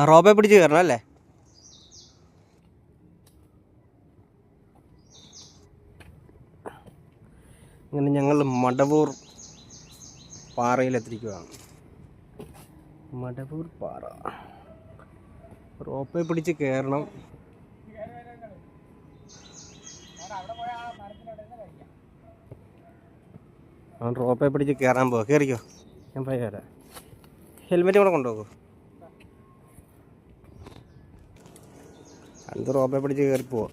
റോപ്പെ പിടിച്ച് കയറണം അല്ലേ? അങ്ങനെ ഞങ്ങൾ മടവൂർ പാറയിലെത്തിരിക്കുകയാണ്. മടവൂർ പാറ റോപ്പെ പിടിച്ച് കയറണം. അവൻ റോപ്പെ പിടിച്ച് കയറാൻ പോവാ. കയറിക്കോ, ഞാൻ പോയി കയറാം. ഹെൽമെറ്റ് കൂടെ കൊണ്ടുപോകൂ. അത് റോപ്പെ പിടിച്ച് കയറി പോവാ.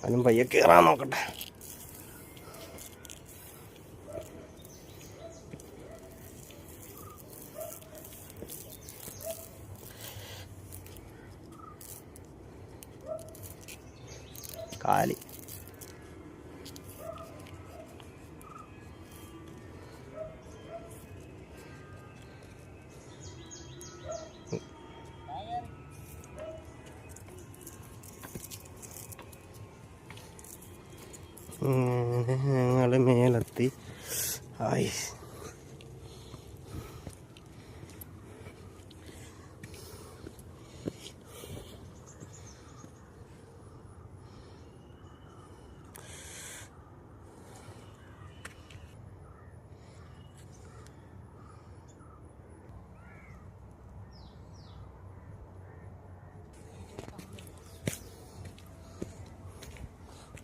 അവനും പയ്യെ കയറാൻ നോക്കട്ടെ. കാലി ഞങ്ങൾ മേലെത്തി. ആയി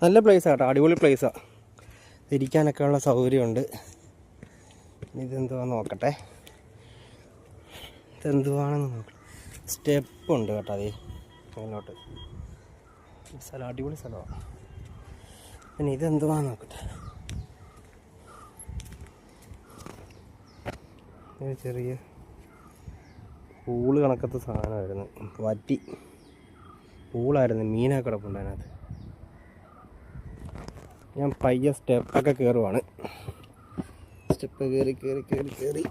നല്ല പ്ലേസാണ് കേട്ടോ, അടിപൊളി പ്ലേസാണ്. ഇരിക്കാനൊക്കെ ഉള്ള സൗകര്യമുണ്ട്. ഇതെന്തുവാന്ന് നോക്കട്ടെ, ഇതെന്തുവാണെന്ന് നോക്കട്ടെ. സ്റ്റെപ്പുണ്ട് കേട്ടോ അതേ അങ്ങോട്ട്. സ്ഥലം അടിപൊളി സ്ഥലമാണ്. പിന്നെ ഇതെന്തുവാന്ന് നോക്കട്ടെ. ചെറിയ പൂള് കണക്കത്തെ സാധനമായിരുന്നു, വറ്റി പൂളായിരുന്നു. മീനൊക്കെ കിടപ്പുണ്ട് അതിനകത്ത്. ഞാൻ പയ്യെ സ്റ്റെപ്പൊക്കെ കയറുവാണ്. സ്റ്റെപ്പ് കയറി കയറി കയറി കയറി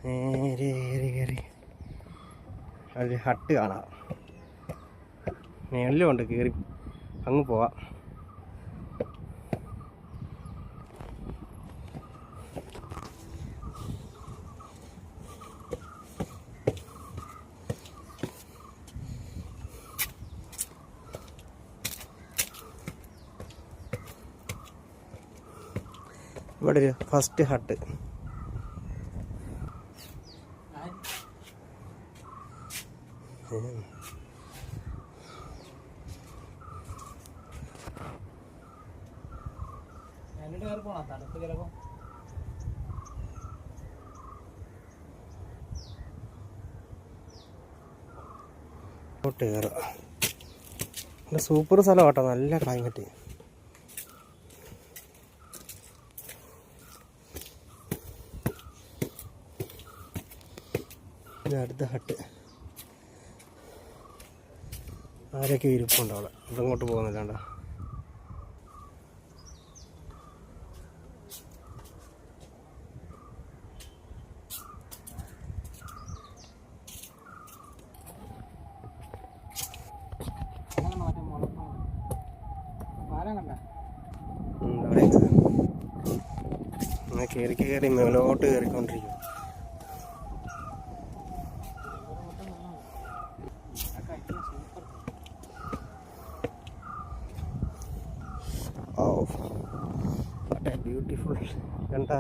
നേരെ കയറി കയറി ഒരു ഹട്ട് കാണാം. മേളിലുണ്ട്, കയറി അങ്ങ് പോവാം. ഇവിടെ ഒരു ഫസ്റ്റ് ഹട്ട്. സൂപ്പർ സ്ഥലം കേട്ടോ, നല്ല ക്ലൈമറ്റ്. അടുത്ത ഹട്ട് ആരൊക്കെ ഇരിപ്പുണ്ട് അവിടെ. അതങ്ങോട്ട് പോകുന്നില്ലാണ്ട. കയറി കയറി മേലോട്ട് കയറിക്കൊണ്ടിരിക്കും. ബ്യൂട്ടിഫുൾ കണ്ടാ.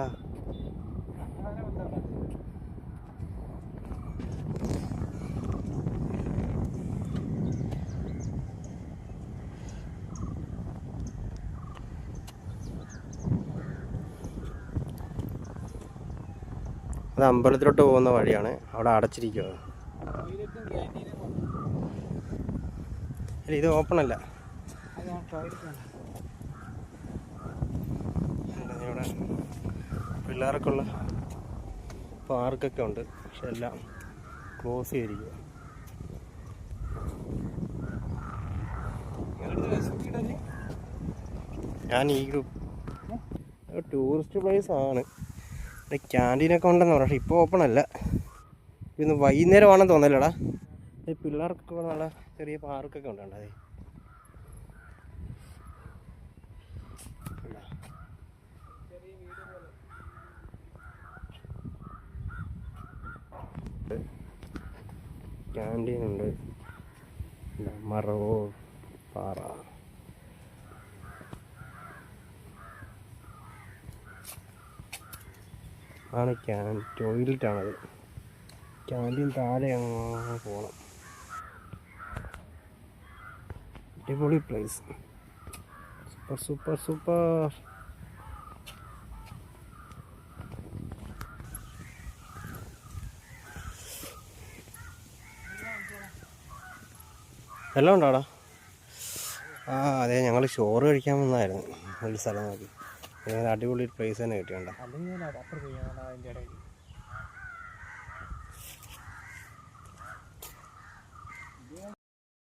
അത് അമ്പലത്തിലോട്ട് പോകുന്ന വഴിയാണ്. അവിടെ അടച്ചിരിക്കുക. ഇത് ഓപ്പൺ അല്ല. ഇവിടെ പിള്ളേർക്കുള്ള പാർക്കൊക്കെ ഉണ്ട്, പക്ഷെ എല്ലാം ക്ലോസ് ചെയ്തിരിക്കുക. ഞാൻ ഈ ടൂറിസ്റ്റ് പ്ലേസ് ആണ്. ക്യാൻറ്റീനൊക്കെ ഉണ്ടെന്ന് പറയാം, പക്ഷെ ഇപ്പോൾ ഓപ്പൺ അല്ല. ഇന്ന് വൈകുന്നേരമാണെന്ന് തോന്നലടാ. പിള്ളേർക്കൊക്കെ നല്ല ചെറിയ പാർക്കൊക്കെ ഉണ്ട്. അതെ, ക്യാൻറ്റീൻ ഉണ്ട്. മറോ പാറ. ആണ് ടോയ്ലറ്റാണത്. ക്യാൻറ്റീൻ താഴെ അങ്ങ് പോകണം. അടിപൊളി പ്ലേസ്. Super super super. എല്ലാം ഉണ്ടോടാ? ആ അതെ, ഞങ്ങൾ ചോറ് കഴിക്കാൻ വന്നതായിരുന്നു ഒരു സ്ഥലം നോക്കി. അടിപൊളി പ്ലേസ് തന്നെ കിട്ടിയുണ്ടോ?